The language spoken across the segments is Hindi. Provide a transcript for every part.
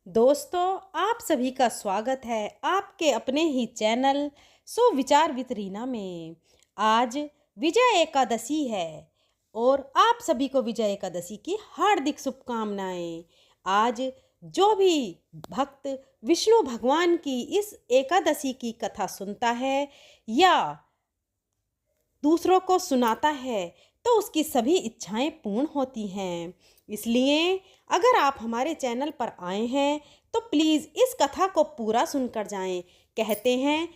दोस्तों, आप सभी का स्वागत है आपके अपने ही चैनल सुविचार विद रीना में। आज विजय एकादशी है और आप सभी को विजय एकादशी की हार्दिक शुभकामनाएं। आज जो भी भक्त विष्णु भगवान की इस एकादशी की कथा सुनता है या दूसरों को सुनाता है तो उसकी सभी इच्छाएं पूर्ण होती हैं। इसलिए अगर आप हमारे चैनल पर आए हैं तो प्लीज़ इस कथा को पूरा सुनकर जाएं। कहते हैं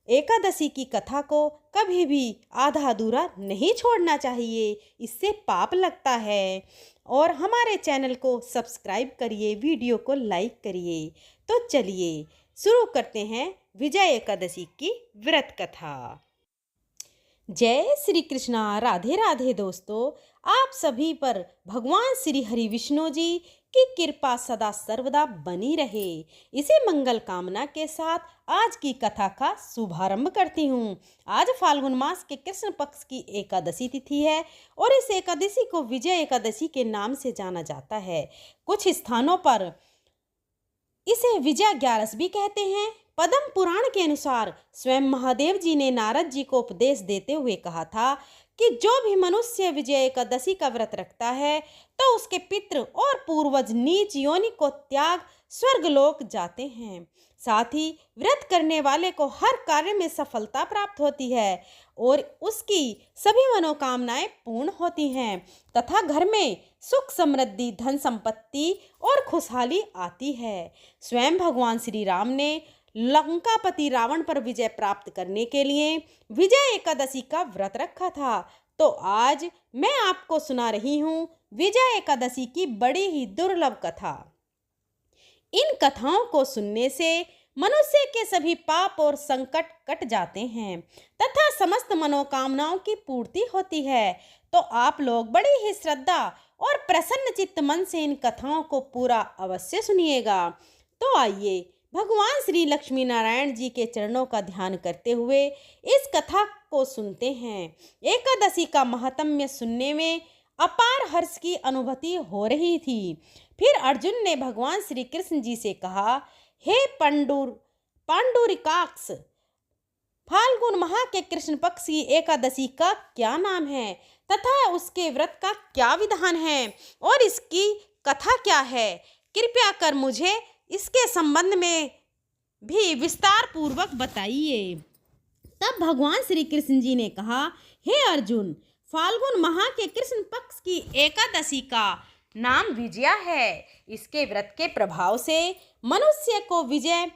एकादशी की कथा को कभी भी आधा अधूरा नहीं छोड़ना चाहिए, इससे पाप लगता है। और हमारे चैनल को सब्सक्राइब करिए, वीडियो को लाइक करिए। तो चलिए शुरू करते हैं विजय एकादशी की व्रत कथा। जय श्री कृष्णा, राधे राधे। दोस्तों, आप सभी पर भगवान श्री हरि विष्णु जी की कृपा सदा सर्वदा बनी रहे, इसी मंगल कामना के साथ आज की कथा का शुभारंभ करती हूँ। आज फाल्गुन मास के कृष्ण पक्ष की एकादशी तिथि है और इस एकादशी को विजय एकादशी के नाम से जाना जाता है। कुछ स्थानों पर इसे विजय ग्यारस भी कहते हैं। पद्म पुराण के अनुसार स्वयं महादेव जी ने नारद जी को उपदेश देते हुए कहा था कि जो भी मनुष्य विजय एकादशी का व्रत रखता है तो उसके पितृ और पूर्वज नीच योनि को त्याग स्वर्गलोक जाते हैं। साथ ही व्रत करने वाले को हर कार्य में सफलता प्राप्त होती है और उसकी सभी मनोकामनाएं पूर्ण होती हैं तथा घर में सुख समृद्धि, धन संपत्ति और खुशहाली आती है। स्वयं भगवान श्री राम ने लंकापति रावण पर विजय प्राप्त करने के लिए विजय एकादशी का व्रत रखा था। तो आज मैं आपको सुना रही हूँ विजय एकादशी की बड़ी ही दुर्लभ कथा। इन कथाओं को सुनने से मनुष्य के सभी पाप और संकट कट जाते हैं तथा समस्त मनोकामनाओं की पूर्ति होती है। तो आप लोग बड़ी ही श्रद्धा और प्रसन्न चित्त मन से इन कथाओं को पूरा अवश्य सुनिएगा। तो आइए भगवान श्री लक्ष्मी नारायण जी के चरणों का ध्यान करते हुए इस कथा को सुनते हैं। एकादशी का महात्म्य सुनने में अपार हर्ष की अनुभूति हो रही थी। फिर अर्जुन ने भगवान श्री कृष्ण जी से कहा, हे पांडुरिकाक्ष, फाल्गुन माह के कृष्ण पक्ष की एकादशी का क्या नाम है तथा उसके व्रत का क्या विधान है और इसकी कथा क्या है? कृपया कर मुझे इसके संबंध में भी विस्तार पूर्वक बताइए। तब भगवान श्री कृष्ण जी ने कहा, हे अर्जुन, फाल्गुन माह के कृष्ण पक्ष की एकादशी का नाम विजया है। इसके व्रत के प्रभाव से मनुष्य को विजय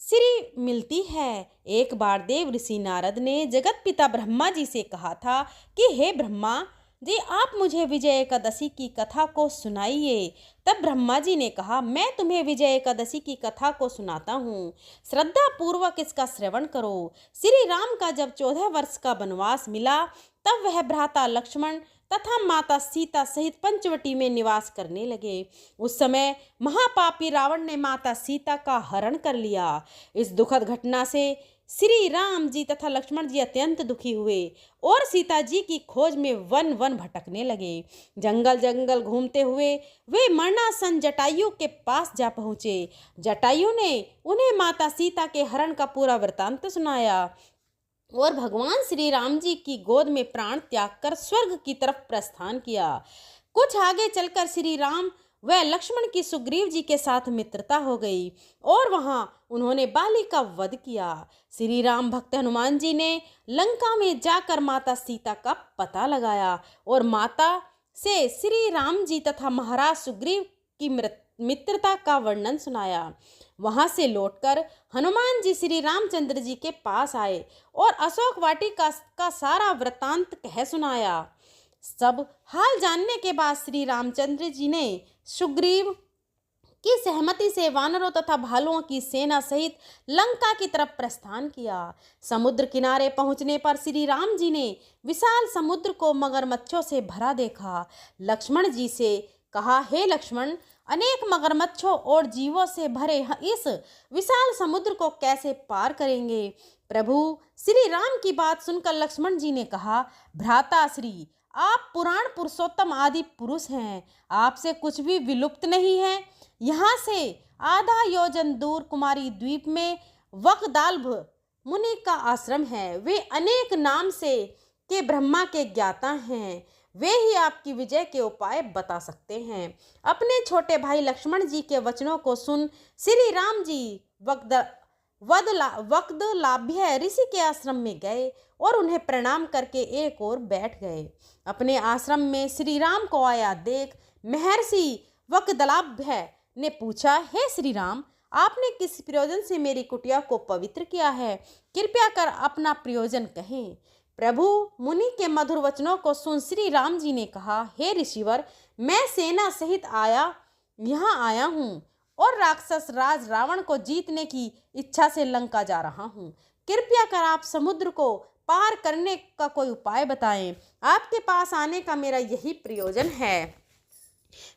श्री मिलती है। एक बार देव ऋषि नारद ने जगत पिता ब्रह्मा जी से कहा था कि हे ब्रह्मा जी, आप मुझे विजय एकादशी की कथा को सुनाइए। तब ब्रह्मा जी ने कहा, मैं तुम्हें विजय एकादशी की कथा को सुनाता हूँ, श्रद्धा पूर्वक इसका श्रवण करो। श्री राम का जब 14 वर्ष का वनवास मिला तब वह भ्राता लक्ष्मण तथा माता सीता सहित पंचवटी में निवास करने लगे। उस समय महापापी रावण ने माता सीता का हरण कर लिया। इस दुखद घटना से श्री राम जी तथा लक्ष्मण जी अत्यंत दुखी हुए और सीता जी की खोज में वन वन भटकने लगे। जंगल जंगल घूमते हुए वे मरणासन जटायु के पास जा पहुँचे। जटायु ने उन्हें माता सीता के हरण का पूरा वृतांत सुनाया और भगवान श्री राम जी की गोद में प्राण त्याग कर स्वर्ग की तरफ प्रस्थान किया। कुछ आगे चलकर श्री राम व लक्ष्मण की सुग्रीव जी के साथ मित्रता हो गई और वहां उन्होंने बाली का वध किया। श्री राम भक्त हनुमान जी ने लंका में जाकर माता सीता का पता लगाया और माता से श्री राम जी तथा महाराज सुग्रीव की मित्रता का वर्णन सुनाया। वहां से लौटकर हनुमान जी श्री रामचंद्र जी के पास आए और अशोक वाटिका का सारा वृतांत कह सुनाया। सब हाल जानने के बाद श्री रामचंद्र जी ने सुग्रीव की सहमति से वानरों तथा भालुओं की सेना सहित लंका की तरफ प्रस्थान किया। समुद्र किनारे पहुंचने पर श्री राम जी ने विशाल समुद्र को मगरमच्छों से भरा देखा। लक्ष्मण जी से कहा, हे लक्ष्मण, अनेक मगरमच्छों और जीवों से भरे इस विशाल समुद्र को कैसे पार करेंगे? प्रभु श्री राम की बात सुनकर लक्ष्मण जी ने कहा, भ्राता श्री, आप पुराण पुरुषोत्तम आदि पुरुष हैं, आपसे कुछ भी विलुप्त नहीं है। यहाँ से आधा योजन दूर कुमारी द्वीप में वकदाल्भ मुनि का आश्रम है। वे अनेक नाम से के ब्रह्मा के ज्ञाता हैं। वे ही आपकी विजय के उपाय बता सकते हैं। अपने छोटे भाई लक्ष्मण जी के वचनों को सुन श्री राम जी वक्दलाभ्य ऋषि के आश्रम में गए और उन्हें प्रणाम करके एक ओर बैठ गए। अपने आश्रम में श्री राम को आया देख महर्षि वक्दलाभ्य ने पूछा, हे श्री राम, आपने किस प्रयोजन से मेरी कुटिया को पवित्र किया है? कृपया कर अपना प्रयोजन कहें। प्रभु मुनि के मधुर वचनों को सुन श्री राम जी ने कहा, हे ऋषिवर, मैं सेना सहित यहाँ आया हूँ और राक्षस राज रावण को जीतने की इच्छा से लंका जा रहा हूँ। कृपया कर आप समुद्र को पार करने का कोई उपाय बताएं। आपके पास आने का मेरा यही प्रयोजन है।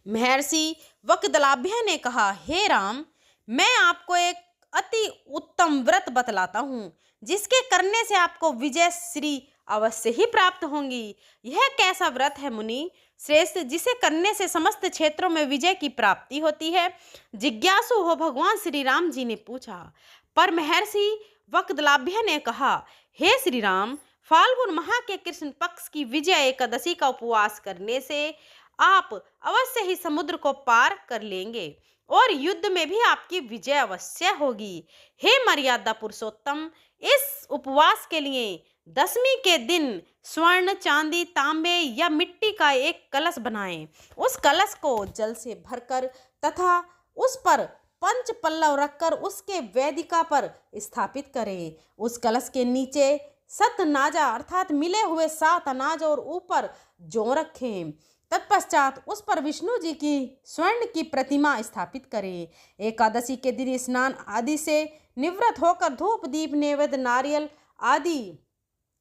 महर्षि वक्दलाभ्य ने कहा, हे राम, मैं आपको एक अति उत्तम व्रत बतलाता हूँ जिसके करने से आपको विजय श्री अवश्य ही प्राप्त होंगी। यह कैसा व्रत है मुनि श्रेष्ठ, जिसे करने से समस्त क्षेत्रों में विजय की प्राप्ति होती है? जिज्ञासु हो भगवान श्री राम जी ने पूछा। पर महर्षि वक्दलाभ्य ने कहा, हे श्री राम, फाल्गुन माह के कृष्ण पक्ष की विजय एकादशी का उपवास करने से आप अवश्य ही समुद्र को पार कर लेंगे और युद्ध में भी आपकी विजय अवश्य होगी। हे मर्यादा पुरुषोत्तम, इस उपवास के लिए दशमी के दिन स्वर्ण, चांदी, तांबे या मिट्टी का एक कलश बनाएं। उस कलश को जल से भरकर तथा उस पर पंच पल्लव रखकर उसके वेदिका पर स्थापित करें। उस कलश के नीचे सतनाजा अर्थात मिले हुए 7 अनाज और ऊपर जौ रखें। तत्पश्चात उस पर विष्णु जी की स्वर्ण की प्रतिमा स्थापित करें। एकादशी के दिन स्नान आदि से निवृत्त होकर धूप, दीप, नैवेद्य, नारियल आदि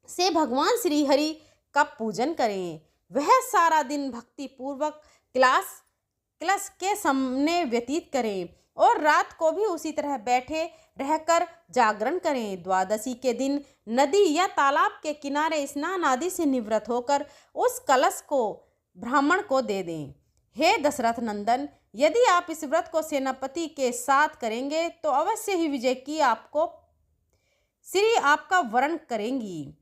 से भगवान श्री हरि का पूजन करें। वह सारा दिन भक्ति पूर्वक कलश के सामने व्यतीत करें और रात को भी उसी तरह बैठे रहकर जागरण करें। द्वादशी के दिन नदी या तालाब के किनारे स्नान आदि से निवृत्त होकर उस कलश को ब्राह्मण को दे दें। हे दशरथ नंदन, यदि आप इस व्रत को सेनापति के साथ करेंगे तो अवश्य ही विजय की आपको श्री आपका वरण करेंगी।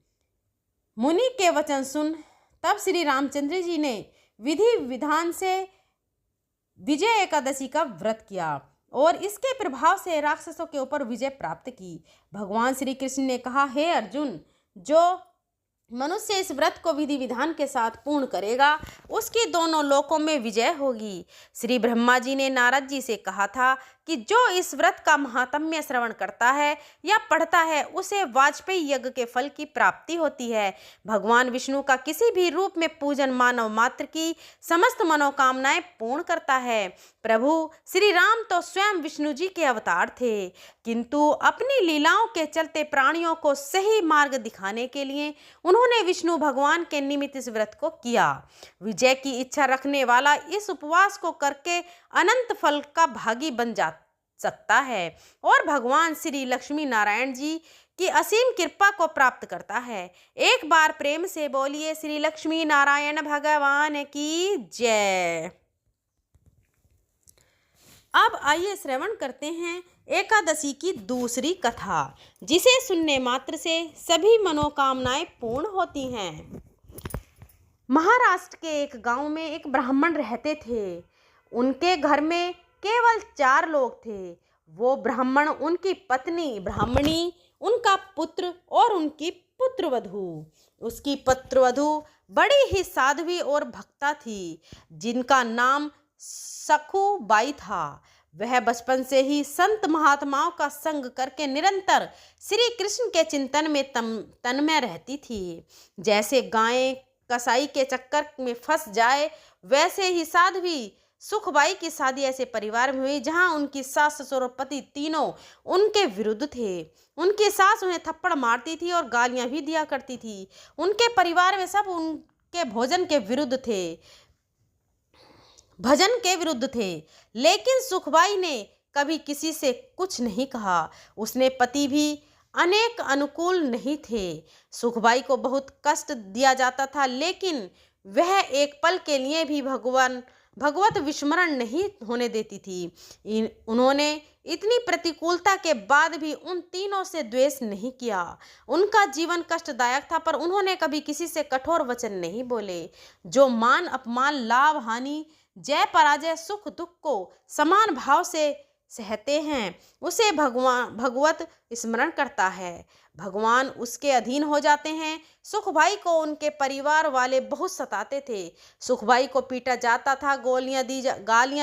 मुनि के वचन सुन तब श्री रामचंद्र जी ने विधि विधान से विजय एकादशी का व्रत किया और इसके प्रभाव से राक्षसों के ऊपर विजय प्राप्त की। भगवान श्री कृष्ण ने कहा, हे अर्जुन, जो मनुष्य इस व्रत को विधि विधान के साथ पूर्ण करेगा उसकी दोनों लोकों में विजय होगी। श्री ब्रह्मा जी ने नारद जी से कहा था कि जो इस व्रत का महात्म्य श्रवण करता है या पढ़ता है उसे वाजपेयी यज्ञ के फल की प्राप्ति होती है। भगवान विष्णु का किसी भी रूप में पूजन मानव मात्र की समस्त मनोकामनाएं पूर्ण करता है। प्रभु श्री राम तो स्वयं विष्णु जी के अवतार थे, किंतु अपनी लीलाओं के चलते प्राणियों को सही मार्ग दिखाने के लिए उन्होंने विष्णु भगवान के निमित्त इस व्रत को किया। विजय की इच्छा रखने वाला इस उपवास को करके अनंत फल का भागी बन जा सकता है और भगवान श्री लक्ष्मी नारायण जी की असीम कृपा को प्राप्त करता है। एक बार प्रेम से बोलिए श्री लक्ष्मी नारायण भगवान की जय। अब आइए श्रवण करते हैं एकादशी की दूसरी कथा, जिसे सुनने मात्र से सभी मनोकामनाएं पूर्ण होती हैं। महाराष्ट्र के एक गांव में एक ब्राह्मण रहते थे। उनके घर में केवल 4 लोग थे। वो ब्राह्मण, उनकी पत्नी ब्राह्मणी, उनका पुत्र और उनकी पुत्रवधू। उसकी पुत्रवधू बड़ी ही साध्वी और भक्ता थी, जिनका नाम सखुबाई था। वह बचपन से ही संत महात्माओं का संग करके निरंतर श्री कृष्ण के चिंतन में तन्मय रहती थी। जैसे गायें कसाई के चक्कर में फंस जाए, वैसे ही साध्वी सुखबाई की शादी ऐसे परिवार में हुई जहां उनकी सास, ससुर और पति तीनों उनके विरुद्ध थे। उनकी सास उन्हें थप्पड़ मारती थी और गालियां भी दिया करती थी। उनके परिवार में सब उनके भजन के विरुद्ध थे, लेकिन सुखबाई ने कभी किसी से कुछ नहीं कहा। उसने पति भी अनेक अनुकूल नहीं थे। सुखबाई को बहुत कष्ट दिया जाता था, लेकिन वह एक पल के लिए भी भगवत विस्मरण नहीं होने देती थी। उन्होंने इतनी प्रतिकूलता के बाद भी उन तीनों से द्वेष नहीं किया। उनका जीवन कष्टदायक था, पर उन्होंने कभी किसी से कठोर वचन नहीं बोले। जो मान अपमान, लाभ हानि, जय पराजय, सुख दुख को समान भाव से सहते हैं, उसे भगवत स्मरण करता है। भगवान उसके अधीन हो जाते हैं। सुखभाई को उनके परिवार वाले बहुत सताते थे। सुखभाई को पीटा जाता था, गालियां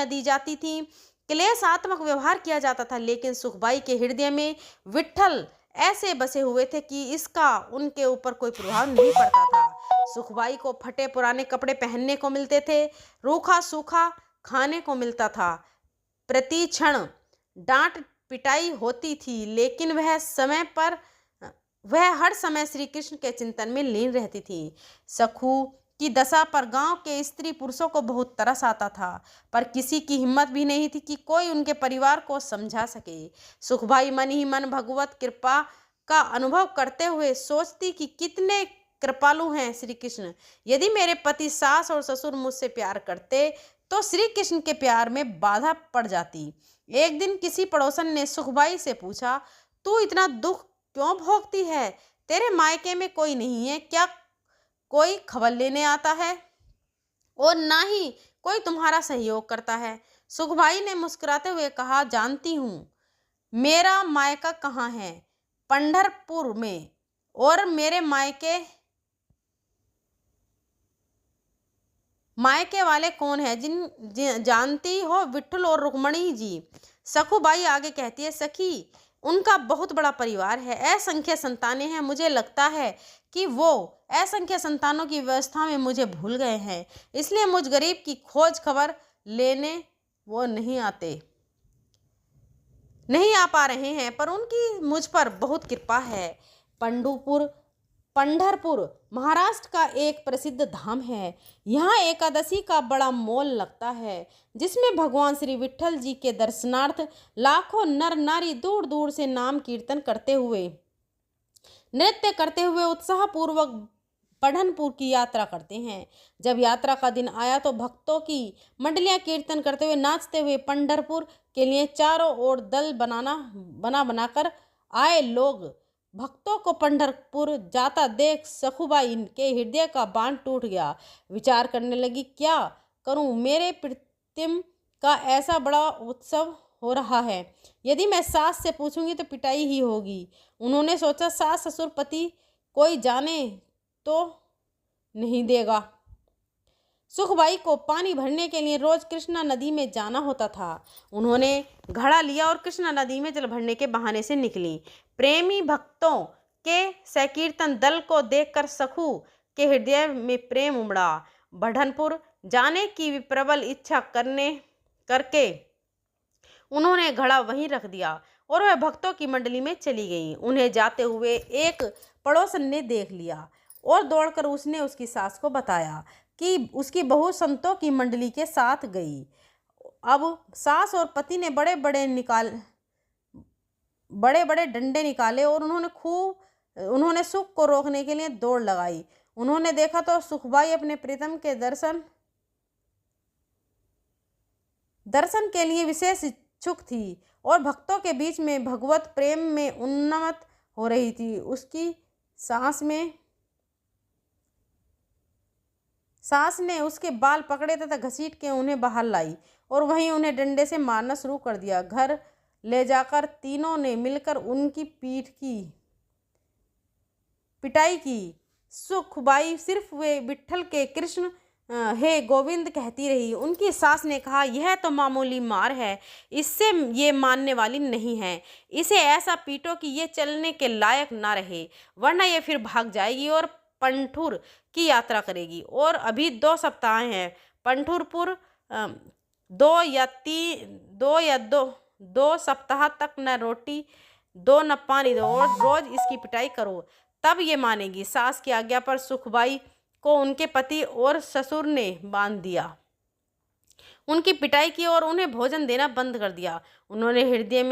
दी जाती थी, क्लेशात्मक व्यवहार किया जाता था, लेकिन सुखबाई के हृदय में विट्ठल ऐसे बसे हुए थे कि इसका उनके ऊपर कोई प्रभाव नहीं पड़ता था। सुखबाई को फटे पुराने कपड़े पहनने को मिलते थे, रूखा सूखा खाने को मिलता था, प्रति क्षण डांट पिटाई होती थी, लेकिन वह हर समय श्री कृष्ण के चिंतन में लीन रहती थी। सखू की दशा पर गांव के स्त्री पुरुषों को बहुत तरस आता था, पर किसी की हिम्मत भी नहीं थी कि कोई उनके परिवार को समझा सके। सुखबाई मन ही मन भगवत कृपा का अनुभव करते हुए सोचती कि कितने कृपालु हैं श्री कृष्ण। यदि मेरे पति, सास और ससुर मुझसे प्यार करते तो श्री कृष्ण के प्यार में बाधा पड़ जाती। एक दिन किसी पड़ोसन ने सुखबाई से पूछा, तू इतना दुख क्यों भोगती है? तेरे मायके में कोई नहीं है क्या? कोई खबर लेने आता है? और ना ही कोई तुम्हारा सहयोग करता है। सुखबाई ने मुस्कुराते हुए कहा, जानती हूँ। मेरा मायका कहाँ है? पंढरपुर में। और मेरे मायके वाले कौन है? जानती हो, विठल और रुक्मणी जी। सखुबाई आगे कहती है, सखी, उनका बहुत बड़ा परिवार है, असंख्य संतानें हैं। मुझे लगता है कि वो असंख्य संतानों की व्यवस्था में मुझे भूल गए हैं, इसलिए मुझ गरीब की खोज खबर लेने वो नहीं आ पा रहे हैं, पर उनकी मुझ पर बहुत कृपा है। पंढरपुर महाराष्ट्र का एक प्रसिद्ध धाम है। यहाँ एकादशी का बड़ा मोल लगता है, जिसमें भगवान श्री विठ्ठल जी के दर्शनार्थ लाखों नर नारी दूर दूर से नाम कीर्तन करते हुए, नृत्य करते हुए उत्साहपूर्वक पंढरपुर की यात्रा करते हैं। जब यात्रा का दिन आया तो भक्तों की मंडलियां कीर्तन करते हुए, नाचते हुए पंढरपुर के लिए चारों ओर दल बनाकर आए लोग भक्तों को पंढरपुर जाता देख सखुबाई के हृदय का बांध टूट गया। विचार करने लगी, क्या करूं? मेरे प्रीतम का ऐसा बड़ा उत्सव हो रहा है, यदि मैं सास से पूछूंगी तो पिटाई ही होगी। उन्होंने सोचा, सास ससुर पति कोई जाने तो नहीं देगा। सुखबाई को पानी भरने के लिए रोज कृष्णा नदी में जाना होता था। उन्होंने घड़ा लिया और कृष्णा नदी में जल भरने के बहाने से निकली। प्रेमी भक्तों के संकीर्तन दल को देखकर सखू के हृदय में प्रेम उमड़ा। पंढरपुर जाने की प्रबल इच्छा करके उन्होंने घड़ा वहीं रख दिया और वह भक्तों की मंडली में चली गई। उन्हें जाते हुए एक पड़ोसन ने देख लिया और दौड़कर उसने उसकी सास को बताया कि उसकी बहू संतों की मंडली के साथ गई। अब सास और पति ने बड़े बड़े डंडे निकाले और उन्होंने सुख को रोकने के लिए दौड़ लगाई। उन्होंने देखा तो सुखबाई अपने प्रीतम के दर्शन के लिए विशेष इच्छुक थी और भक्तों के बीच में भगवत प्रेम में उन्मत्त हो रही थी। उसकी सास ने उसके बाल पकड़े तथा घसीट के उन्हें बाहर लाई और वहीं उन्हें डंडे से मारना शुरू कर दिया। घर ले जाकर तीनों ने मिलकर उनकी पीठ की पिटाई की। सुखबाई सिर्फ वे विठ्ठल के कृष्ण हे गोविंद कहती रही। उनकी सास ने कहा, यह तो मामूली मार है, इससे ये मानने वाली नहीं है। इसे ऐसा पीटो कि ये चलने के लायक ना रहे, वरना ये फिर भाग जाएगी और पंढरपुर की यात्रा करेगी। और अभी 2 सप्ताह हैं। पंढरपुर 2 सप्ताह तक न रोटी दो न पानी दो और रोज इसकी पिटाई करो, तब ये मानेगी। सास की आज्ञा पर सुखबाई को उनके पति और ससुर ने बांध दिया, उनकी पिटाई की और उन्हें भोजन देना बंद कर दिया। उन्होंने हृदय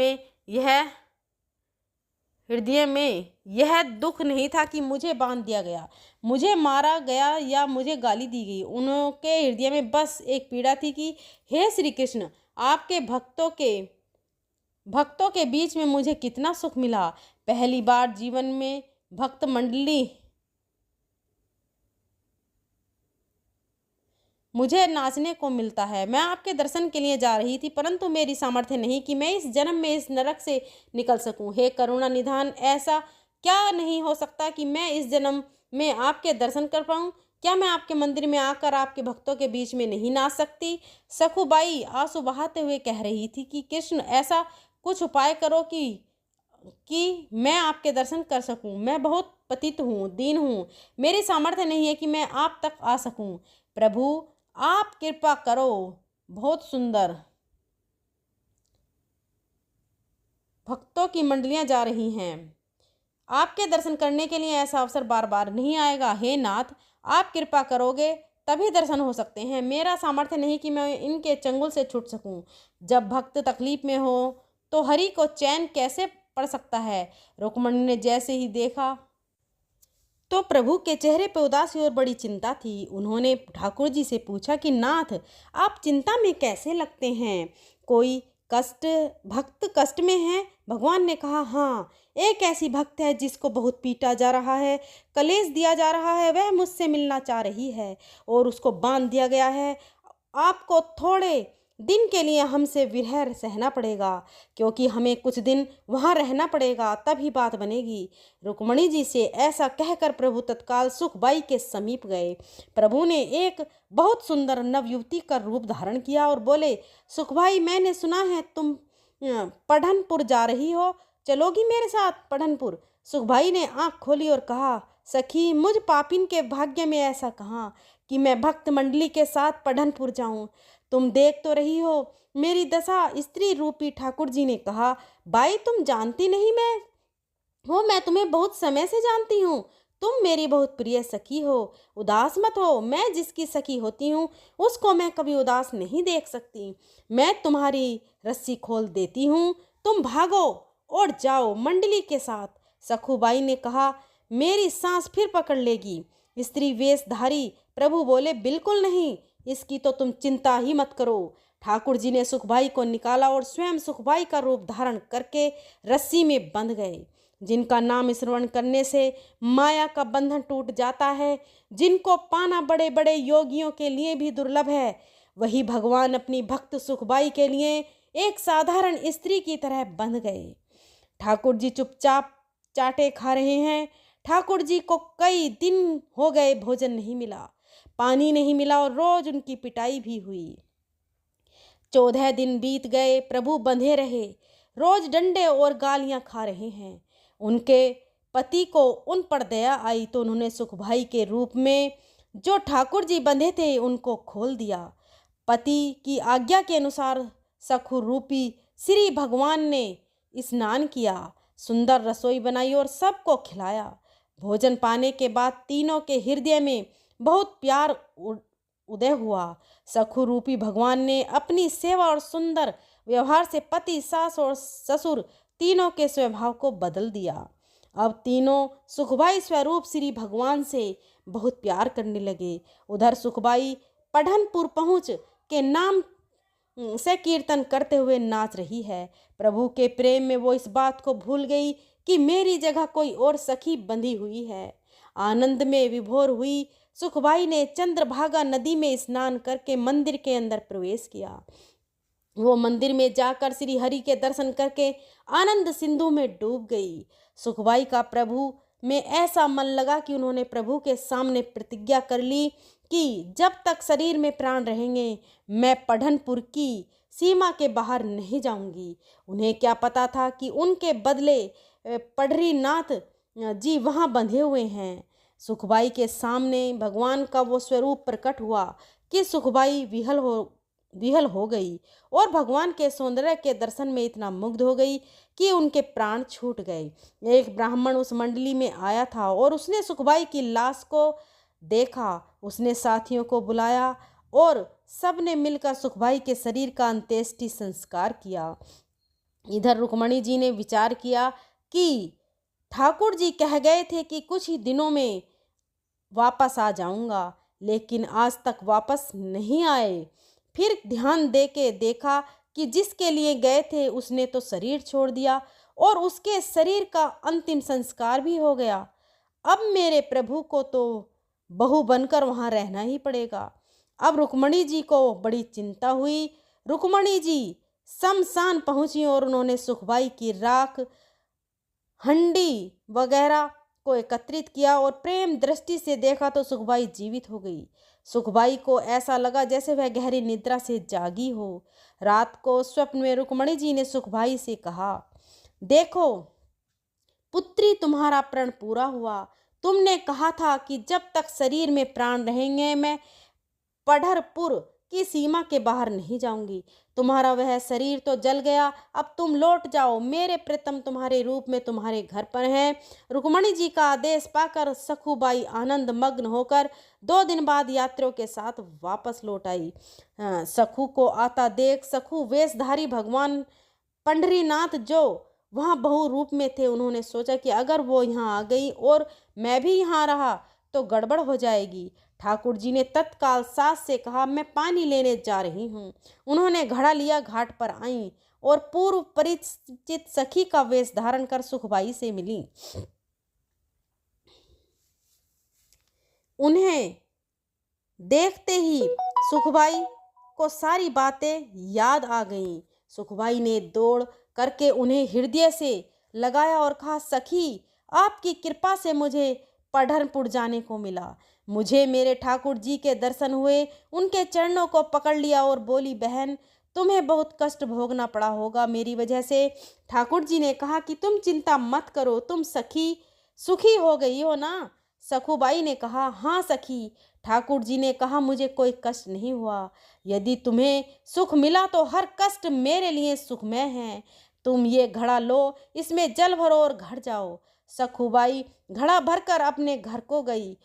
हृदय में यह दुख नहीं था कि मुझे बांध दिया गया, मुझे मारा गया या मुझे गाली दी गई। उनके हृदय में बस एक पीड़ा थी कि हे श्री कृष्ण, आपके भक्तों के बीच में मुझे कितना सुख मिला। पहली बार जीवन में भक्त मंडली मुझे नाचने को मिलता है। मैं आपके दर्शन के लिए जा रही थी, परंतु मेरी सामर्थ्य नहीं कि मैं इस जन्म में इस नरक से निकल सकूं। हे करुणा निधान, ऐसा क्या नहीं हो सकता कि मैं इस जन्म में आपके दर्शन कर पाऊं? क्या मैं आपके मंदिर में आकर आपके भक्तों के बीच में नहीं नाच सकती? सखुबाई आंसू बहाते हुए कह रही थी कि कृष्ण, ऐसा कुछ उपाय करो कि मैं आपके दर्शन कर सकूं। मैं बहुत पतित हूँ, दीन हूँ, मेरी सामर्थ्य नहीं है कि मैं आप तक आ सकूं। प्रभु, आप कृपा करो। बहुत सुंदर भक्तों की मंडलियां जा रही हैं, आपके दर्शन करने के लिए ऐसा अवसर बार बार नहीं आएगा। हे नाथ, आप कृपा करोगे तभी दर्शन हो सकते हैं। मेरा सामर्थ्य नहीं कि मैं इनके चंगुल से छूट सकूं। जब भक्त तकलीफ में हो तो हरि को चैन कैसे पड़ सकता है? रुक्मणी ने जैसे ही देखा तो प्रभु के चेहरे पर उदासी और बड़ी चिंता थी। उन्होंने ठाकुर जी से पूछा कि नाथ, आप चिंता में कैसे लगते हैं? कोई भक्त कष्ट में है? भगवान ने कहा, हाँ, एक ऐसी भक्त है जिसको बहुत पीटा जा रहा है, कलेश दिया जा रहा है। वह मुझसे मिलना चाह रही है और उसको बांध दिया गया है। आपको थोड़े दिन के लिए हमसे विरह सहना पड़ेगा, क्योंकि हमें कुछ दिन वहाँ रहना पड़ेगा, तभी बात बनेगी। रुक्मणी जी से ऐसा कहकर प्रभु तत्काल सुखबाई के समीप गए। प्रभु ने एक बहुत सुंदर नवयुवती का रूप धारण किया और बोले, सुखबाई, मैंने सुना है तुम पढ़नपुर जा रही हो, चलोगी मेरे साथ पढ़नपुर? सुखबाई ने आंख खोली और कहा, सखी, मुझ पापिन के भाग्य में ऐसा कहाँ कि मैं भक्त मंडली के साथ पढ़नपुर जाऊं। तुम देख तो रही हो मेरी दशा। स्त्री रूपी ठाकुर जी ने कहा, बाई, तुम जानती नहीं मैं तुम्हें बहुत समय से जानती हूँ। तुम मेरी बहुत प्रिय सखी हो, उदास मत हो। मैं जिसकी सखी होती हूँ उसको मैं कभी उदास नहीं देख सकती। मैं तुम्हारी रस्सी खोल देती हूँ, तुम भागो और जाओ मंडली के साथ। सखुबाई ने कहा, मेरी सांस फिर पकड़ लेगी। स्त्री वेशधारी प्रभु बोले, बिल्कुल नहीं, इसकी तो तुम चिंता ही मत करो। ठाकुर जी ने सुखबाई को निकाला और स्वयं सुखबाई का रूप धारण करके रस्सी में बंध गए। जिनका नाम स्मरण करने से माया का बंधन टूट जाता है, जिनको पाना बड़े बड़े योगियों के लिए भी दुर्लभ है, वही भगवान अपनी भक्त सुखबाई के लिए एक साधारण स्त्री की तरह बंध गए। ठाकुर जी चुपचाप चाटे खा रहे हैं। ठाकुर जी को कई दिन हो गए भोजन नहीं मिला, पानी नहीं मिला और रोज उनकी पिटाई भी हुई। 14 दिन बीत गए, प्रभु बंधे रहे, रोज डंडे और गालियां खा रहे हैं। उनके पति को उन पर दया आई तो उन्होंने सुखभाई के रूप में जो ठाकुर जी बंधे थे उनको खोल दिया। पति की आज्ञा के अनुसार सखु रूपी श्री भगवान ने स्नान किया, सुंदर रसोई बनाई और सबको खिलाया। भोजन पाने के बाद तीनों के हृदय में बहुत प्यार उदय हुआ। सखु रूपी भगवान ने अपनी सेवा और सुंदर व्यवहार से पति, सास और ससुर तीनों के स्वभाव को बदल दिया। अब तीनों सुखबाई स्वरूप श्री भगवान से बहुत प्यार करने लगे। उधर सुखबाई पढ़नपुर पहुँच के नाम से कीर्तन करते हुए नाच रही है। प्रभु के प्रेम में वो इस बात को भूल गई कि मेरी जगह कोई और सखी बंधी हुई है। आनंद में विभोर हुई सुखबाई ने चंद्रभागा नदी में स्नान करके मंदिर के अंदर प्रवेश किया। वो मंदिर में जाकर श्री हरि के दर्शन करके आनंद सिंधु में डूब गई। सुखबाई का प्रभु में ऐसा मन लगा कि उन्होंने प्रभु के सामने प्रतिज्ञा कर ली कि जब तक शरीर में प्राण रहेंगे मैं पढ़नपुर की सीमा के बाहर नहीं जाऊंगी। उन्हें क्या पता था कि उनके बदले पढ़रीनाथ जी वहाँ बंधे हुए हैं। सुखबाई के सामने भगवान का वो स्वरूप प्रकट हुआ कि सुखबाई विहल हो गई और भगवान के सौंदर्य के दर्शन में इतना मुग्ध हो गई कि उनके प्राण छूट गए। एक ब्राह्मण उस मंडली में आया था और उसने सुखबाई की लाश को देखा। उसने साथियों को बुलाया और सबने मिलकर सुखबाई के शरीर का अंत्येष्टि संस्कार किया। इधर रुक्मणी जी ने विचार किया कि ठाकुर जी कह गए थे कि कुछ ही दिनों में वापस आ जाऊंगा, लेकिन आज तक वापस नहीं आए। फिर ध्यान दे के देखा कि जिसके लिए गए थे उसने तो शरीर छोड़ दिया और उसके शरीर का अंतिम संस्कार भी हो गया। अब मेरे प्रभु को तो बहू बनकर वहाँ रहना ही पड़ेगा। अब रुक्मणी जी को बड़ी चिंता हुई। रुक्मणी जी शमशान पहुंची और उन्होंने सुखबाई की राख, हंडी वगैरह को एकत्रित किया और प्रेम दृष्टि से देखा तो सुखबाई जीवित हो गई। सुखबाई को ऐसा लगा जैसे वह गहरी निद्रा से जागी हो। रात को स्वप्न में रुक्मणी जी ने सुखबाई से कहा, देखो पुत्री, तुम्हारा प्रण पूरा हुआ। तुमने कहा था कि जब तक शरीर में प्राण रहेंगे मैं पढ़रपुर की सीमा के बाहर नहीं जाऊंगी। तुम्हारा वह शरीर तो जल गया, अब तुम लौट जाओ। मेरे प्रीतम तुम्हारे रूप में तुम्हारे घर पर हैं। रुक्मणी जी का आदेश पाकर सखुबाई आनंद मग्न होकर 2 दिन बाद यात्रियों के साथ वापस लौट आई। सखु को आता देख सखु वेशधारी भगवान पंढरीनाथ जो वहाँ बहु रूप में थे, उन्होंने सोचा कि अगर वो यहाँ आ गई और मैं भी यहाँ रहा तो गड़बड़ हो जाएगी। ठाकुर जी ने तत्काल सास से कहा, मैं पानी लेने जा रही हूँ। उन्होंने घड़ा लिया, घाट पर आई और पूर्व परिचित सखी का वेश धारण कर सुखबाई से मिली। उन्हें देखते ही सुखबाई को सारी बातें याद आ गईं। सुखबाई ने दौड़ करके उन्हें हृदय से लगाया और कहा, सखी, आपकी कृपा से मुझे पढ़रपुर जाने को मिला। मुझे मेरे ठाकुर जी के दर्शन हुए। उनके चरणों को पकड़ लिया और बोली, बहन, तुम्हें बहुत कष्ट भोगना पड़ा होगा मेरी वजह से। ठाकुर जी ने कहा कि तुम चिंता मत करो, तुम सखी सुखी हो गई हो ना। सखुबाई ने कहा, हाँ सखी। ठाकुर जी ने कहा, मुझे कोई कष्ट नहीं हुआ। यदि तुम्हें सुख मिला तो हर कष्ट मेरे लिए सुखमय है। तुम ये घड़ा लो, इसमें जल भरो और घर जाओ। सखुबाई घड़ा भरकर अपने घर को गई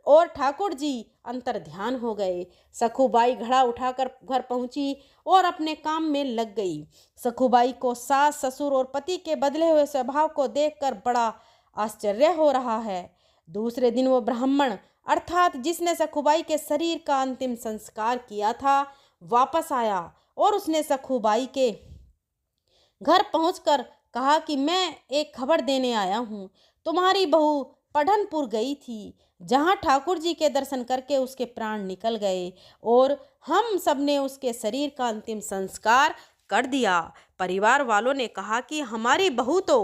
और ठाकुर जी अंतर ध्यान हो गए। सखुबाई घड़ा उठाकर घर पहुंची और अपने काम में लग गई। सखुबाई को सास, ससुर और पति के बदले हुए स्वभाव को देखकर बड़ा आश्चर्य हो रहा है। दूसरे दिन वो ब्राह्मण अर्थात जिसने सखुबाई के शरीर का अंतिम संस्कार किया था वापस आया और उसने सखुबाई के घर पहुंचकर कहा कि मैं एक खबर देने आया हूँ। तुम्हारी बहू पढ़नपुर गई थी, जहाँ ठाकुर जी के दर्शन करके उसके प्राण निकल गए और हम सबने उसके शरीर का अंतिम संस्कार कर दिया। परिवार वालों ने कहा कि हमारी बहू तो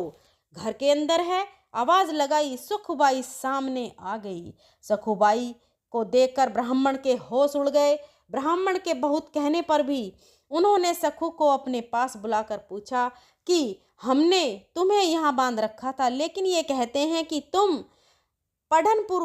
घर के अंदर है। आवाज लगाई, सुखबाई सामने आ गई। सखुबाई को देखकर ब्राह्मण के होश उड़ गए। ब्राह्मण के बहुत कहने पर भी उन्होंने सखु को अपने पास बुलाकर पूछा कि हमने तुम्हें यहाँ बांध रखा था, लेकिन ये कहते हैं कि तुम पढ़नपुर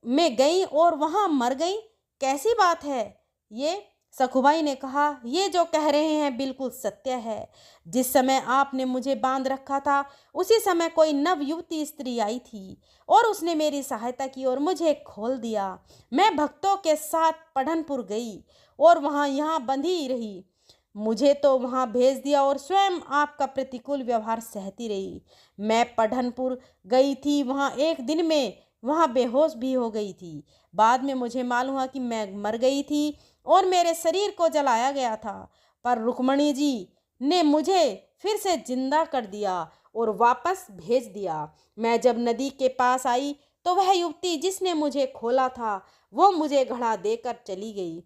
में गई और वहाँ मर गई, कैसी बात है ये? सखुबाई ने कहा, ये जो कह रहे हैं बिल्कुल सत्य है। जिस समय आपने मुझे बांध रखा था उसी समय कोई नवयुवती स्त्री आई थी और उसने मेरी सहायता की और मुझे खोल दिया। मैं भक्तों के साथ पढ़नपुर गई और वहाँ यहाँ बंधी रही। मुझे तो वहाँ भेज दिया और स्वयं आपका प्रतिकूल व्यवहार सहती रही। मैं पढ़नपुर गई थी, वहाँ एक दिन में वहाँ बेहोश भी हो गई थी। बाद में मुझे मालूम हुआ कि मैं मर गई थी और मेरे शरीर को जलाया गया था, पर रुक्मणी जी ने मुझे फिर से जिंदा कर दिया और वापस भेज दिया। मैं जब नदी के पास आई तो वह युवती जिसने मुझे खोला था वो मुझे घड़ा देकर चली गई।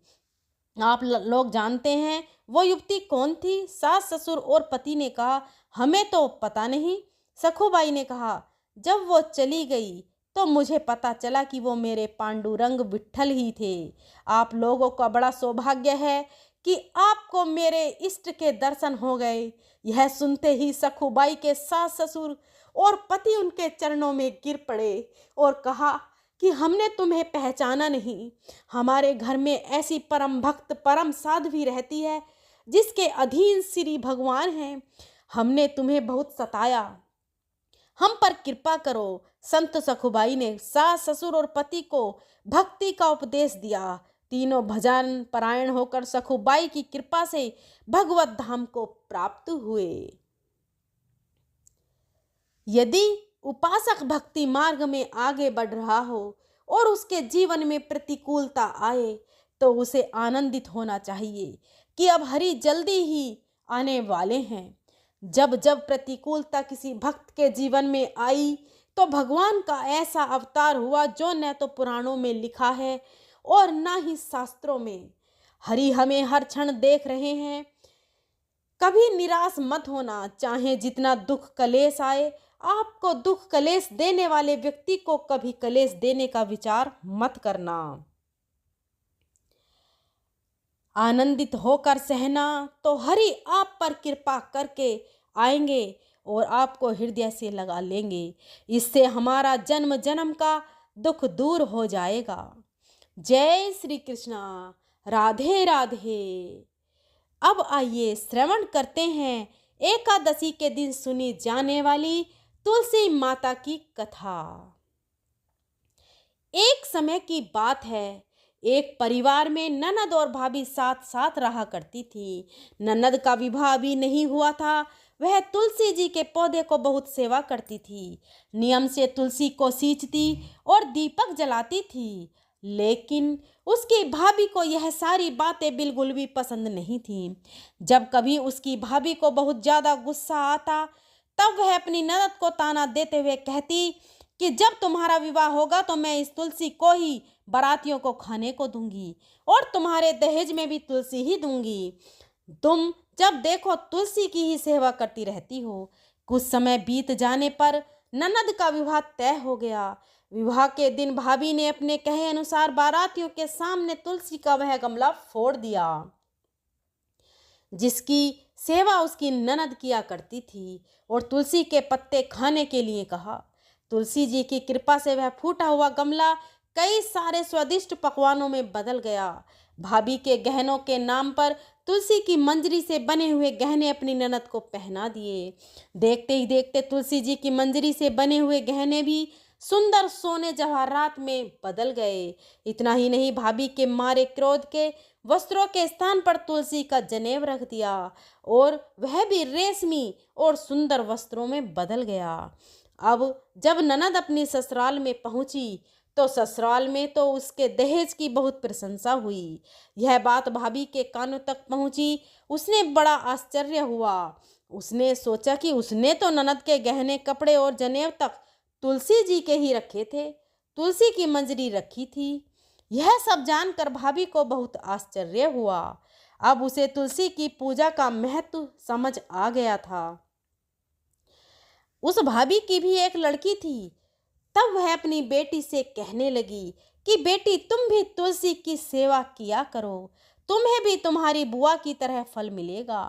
आप लोग जानते हैं वो युवती कौन थी? सास, ससुर और पति ने कहा, हमें तो पता नहीं। सखुबाई ने कहा, जब वो चली गई तो मुझे पता चला कि वो मेरे पांडुरंग विट्ठल ही थे। आप लोगों का बड़ा सौभाग्य है कि आपको मेरे इष्ट के दर्शन हो गए। यह सुनते ही सखुबाई के सास, ससुर और पति उनके चरणों में गिर पड़े और कहा कि हमने तुम्हें पहचाना नहीं। हमारे घर में ऐसी परम भक्त, परम साध्वी रहती है जिसके अधीन श्री भगवान हैं। हमने तुम्हें बहुत सताया, हम पर कृपा करो। संत सखुबाई ने सास, ससुर और पति को भक्ति का उपदेश दिया। तीनों भजन परायण होकर सखुबाई की कृपा से भगवत धाम को प्राप्त हुए। यदि उपासक भक्ति मार्ग में आगे बढ़ रहा हो और उसके जीवन में प्रतिकूलता आए तो उसे आनंदित होना चाहिए कि अब हरि जल्दी ही आने वाले हैं। जब जब प्रतिकूलता किसी भक्त के जीवन में आई तो भगवान का ऐसा अवतार हुआ जो न तो पुराणों में लिखा है और न ही शास्त्रों में। हरि हमें हर क्षण देख रहे हैं। कभी निराश मत होना, चाहे जितना दुख कलेश आए। आपको दुख कलेश देने वाले व्यक्ति को कभी कलेश देने का विचार मत करना। आनंदित होकर सहना तो हरि आप पर कृपा करके आएंगे और आपको हृदय से लगा लेंगे। इससे हमारा जन्म जन्म का दुख दूर हो जाएगा। जय श्री कृष्णा। राधे राधे। अब आइए श्रवण करते हैं एकादशी के दिन सुनी जाने वाली तुलसी माता की कथा। एक समय की बात है, एक परिवार में ननद और भाभी साथ साथ रहा करती थी। ननद का विवाह अभी नहीं हुआ था। वह तुलसी जी के पौधे को बहुत सेवा करती थी। नियम से तुलसी को सींचती और दीपक जलाती थी। लेकिन उसकी भाभी को यह सारी बातें बिल्कुल भी पसंद नहीं थीं। जब कभी उसकी भाभी को बहुत ज़्यादा गुस्सा आता तब वह अपनी ननद को ताना देते हुए कहती कि जब तुम्हारा विवाह होगा तो मैं इस तुलसी को ही बारातियों को खाने को दूंगी और तुम्हारे दहेज में भी तुलसी ही दूंगी। तुम जब देखो तुलसी की ही सेवा करती रहती हो। कुछ समय बीत जाने पर ननद का विवाह तय हो गया। विवाह के दिन भाभी ने अपने कहे अनुसार बारातियों के सामने तुलसी का वह गमला फोड़ दिया जिसकी सेवा उसकी ननद किया करती थी और तुलसी के पत्ते खाने के लिए कहा। तुलसी जी की कृपा से वह फूटा हुआ गमला कई सारे स्वादिष्ट पकवानों में बदल गया। भाभी के गहनों के नाम पर तुलसी की मंजरी से बने हुए गहने अपनी ननद को पहना दिए। देखते ही देखते तुलसी जी की मंजरी से बने हुए गहने भी सुंदर सोने जवाहरात में बदल गए। इतना ही नहीं, भाभी के मारे क्रोध के वस्त्रों के स्थान पर तुलसी का जनेऊ रख दिया और वह भी रेशमी और सुंदर वस्त्रों में बदल गया। अब जब ननद अपनी ससुराल में पहुंची तो ससुराल में तो उसके दहेज की बहुत प्रशंसा हुई। यह बात भाभी के कानों तक पहुंची। उसने बड़ा आश्चर्य हुआ। उसने सोचा कि उसने तो ननद के गहने कपड़े और जनेऊ तक तुलसी जी के ही रखे थे, तुलसी की मंजरी रखी थी। यह सब जानकर भाभी को बहुत आश्चर्य हुआ। अब उसे तुलसी की पूजा का महत्व समझ आ गया था। उस भाभी की भी एक लड़की थी। तब वह अपनी बेटी से कहने लगी कि बेटी तुम भी तुलसी की सेवा किया करो, तुम्हें भी तुम्हारी बुआ की तरह फल मिलेगा।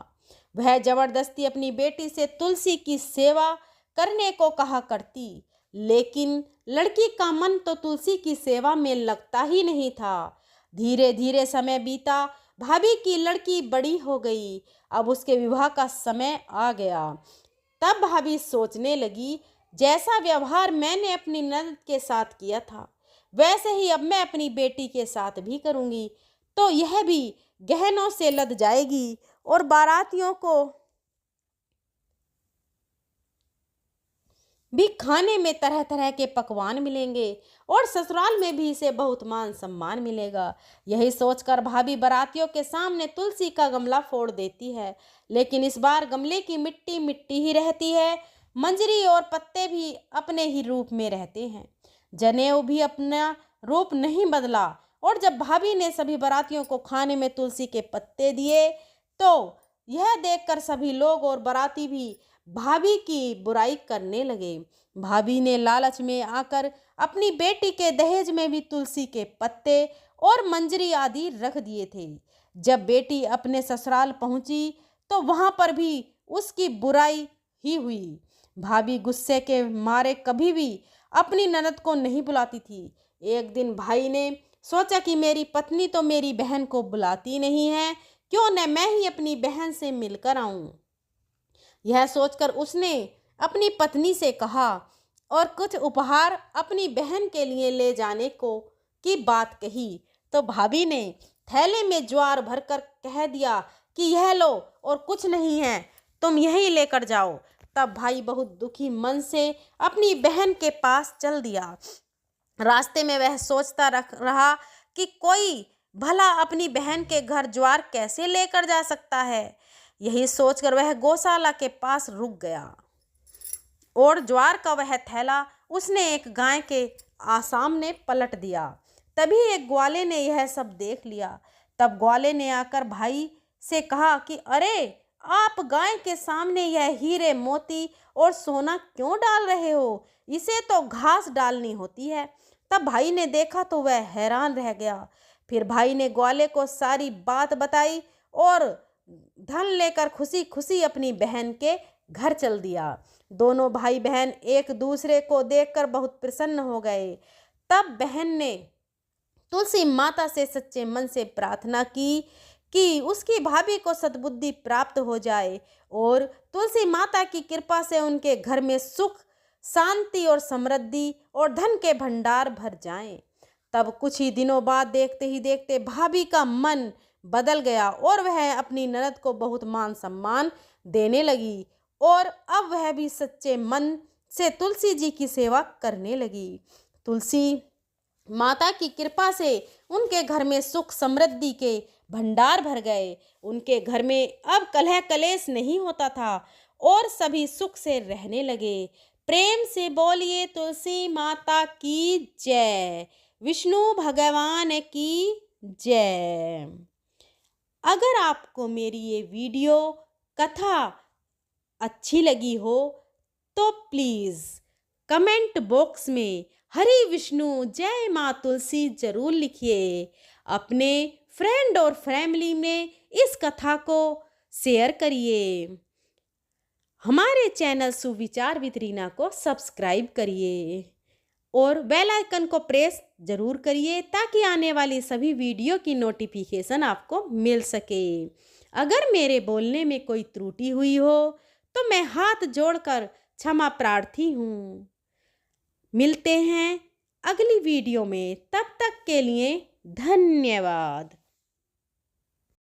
वह जबरदस्ती अपनी बेटी से तुलसी की सेवा करने को कहा करती, लेकिन लड़की का मन तो तुलसी की सेवा में लगता ही नहीं था। धीरे धीरे समय बीता। भाभी की लड़की बड़ी हो गई। अब उसके विवाह का समय आ गया। तब भाभी सोचने लगी, जैसा व्यवहार मैंने अपनी ननद के साथ किया था वैसे ही अब मैं अपनी बेटी के साथ भी करूंगी, तो यह भी गहनों से लद जाएगी और बारातियों को भी खाने में तरह तरह के पकवान मिलेंगे और ससुराल में भी इसे बहुत मान सम्मान मिलेगा। यही सोचकर भाभी बारातियों के सामने तुलसी का गमला फोड़ देती है, लेकिन इस बार गमले की मिट्टी मिट्टी ही रहती है। मंजरी और पत्ते भी अपने ही रूप में रहते हैं। जनेऊ भी अपना रूप नहीं बदला। और जब भाभी ने सभी बारातियों को खाने में तुलसी के पत्ते दिए तो यह देखकर सभी लोग और बाराती भी भाभी की बुराई करने लगे। भाभी ने लालच में आकर अपनी बेटी के दहेज में भी तुलसी के पत्ते और मंजरी आदि रख दिए थे। जब बेटी अपने ससुराल पहुंची तो वहां पर भी उसकी बुराई ही हुई। भाभी गुस्से के मारे कभी भी अपनी ननद को नहीं बुलाती थी। एक दिन भाई ने सोचा कि मेरी पत्नी तो मेरी बहन को बुलाती नहीं है, क्यों न मैं ही अपनी बहन से मिलकर आऊं। यह सोचकर उसने अपनी पत्नी से कहा और कुछ उपहार अपनी बहन के लिए ले जाने को की बात कही। तो भाभी ने थैले में ज्वार भरकर कह दिया कि यह लो और कुछ नहीं है, तुम यहीं लेकर जाओ। तब भाई बहुत दुखी मन से अपनी बहन के पास चल दिया। रास्ते में वह सोचता रहा कि कोई भला अपनी बहन के घर ज्वार कैसे लेकर जा सकता है। यही सोचकर वह गौशाला के पास रुक गया और ज्वार का वह थैला उसने एक गाय के सामने पलट दिया। तभी एक ग्वाले ने यह सब देख लिया। तब ग्वाले ने आकर भाई से कहा कि अरे, आप गाय के सामने यह हीरे मोती और सोना क्यों डाल रहे हो? इसे तो घास डालनी होती है। तब भाई ने देखा तो वह हैरान रह गया। फिर भाई ने ग्वाले को सारी बात बताई और धन लेकर खुशी खुशी अपनी बहन के घर चल दिया। दोनों भाई बहन एक दूसरे को देखकर बहुत प्रसन्न हो गए। तब बहन ने तुलसी माता से सच्चे मन से प्रार्थना की कि उसकी भाभी को सद्बुद्धि प्राप्त हो जाए और तुलसी माता की कृपा से उनके घर में सुख, शांति और समृद्धि और धन के भंडार भर जाएं। तब कुछ ही दिनों बाद देखते ही देखते भाभी का मन बदल गया और वह अपनी ननद को बहुत मान सम्मान देने लगी और अब वह भी सच्चे मन से तुलसी जी की सेवा करने लगी। तुलसी माता की कृपा से उनके घर में सुख समृद्धि के भंडार भर गए। उनके घर में अब कलह कलेश नहीं होता था और सभी सुख से रहने लगे। प्रेम से बोलिए तुलसी माता की जय, विष्णु भगवान की जय। अगर आपको मेरी ये वीडियो कथा अच्छी लगी हो तो प्लीज़ कमेंट बॉक्स में हरि विष्णु जय माँ तुलसी जरूर लिखिए। अपने फ्रेंड और फैमिली में इस कथा को शेयर करिए। हमारे चैनल सुविचार विद रीना को सब्सक्राइब करिए और बेल आइकन को प्रेस जरूर करिए ताकि आने वाली सभी वीडियो की नोटिफिकेशन आपको मिल सके। अगर मेरे बोलने में कोई त्रुटि हुई हो तो मैं हाथ जोड़कर क्षमा प्रार्थी हूँ। मिलते हैं अगली वीडियो में, तब तक के लिए धन्यवाद।